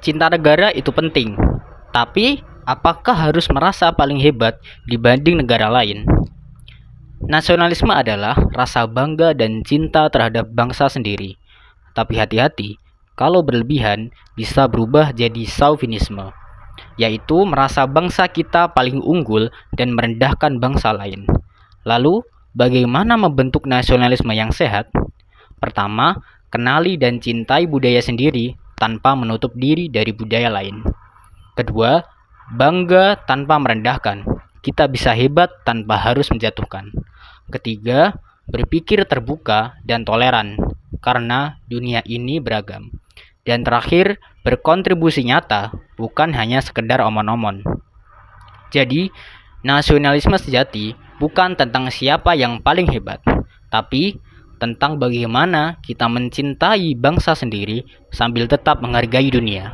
Cinta negara itu penting, tapi apakah harus merasa paling hebat dibanding negara lain? Nasionalisme adalah rasa bangga dan cinta terhadap bangsa sendiri. Tapi hati-hati, kalau berlebihan bisa berubah jadi chauvinisme, yaitu merasa bangsa kita paling unggul dan merendahkan bangsa lain. Lalu, bagaimana membentuk nasionalisme yang sehat? Pertama, kenali dan cintai budaya sendiri tanpa menutup diri dari budaya lain. Kedua, bangga tanpa merendahkan. Kita bisa hebat tanpa harus menjatuhkan. Ketiga, berpikir terbuka dan toleran karena dunia ini beragam. Dan terakhir, berkontribusi nyata, bukan hanya sekedar omon-omon. Jadi, nasionalisme sejati bukan tentang siapa yang paling hebat, tapi tentang bagaimana kita mencintai bangsa sendiri sambil tetap menghargai dunia.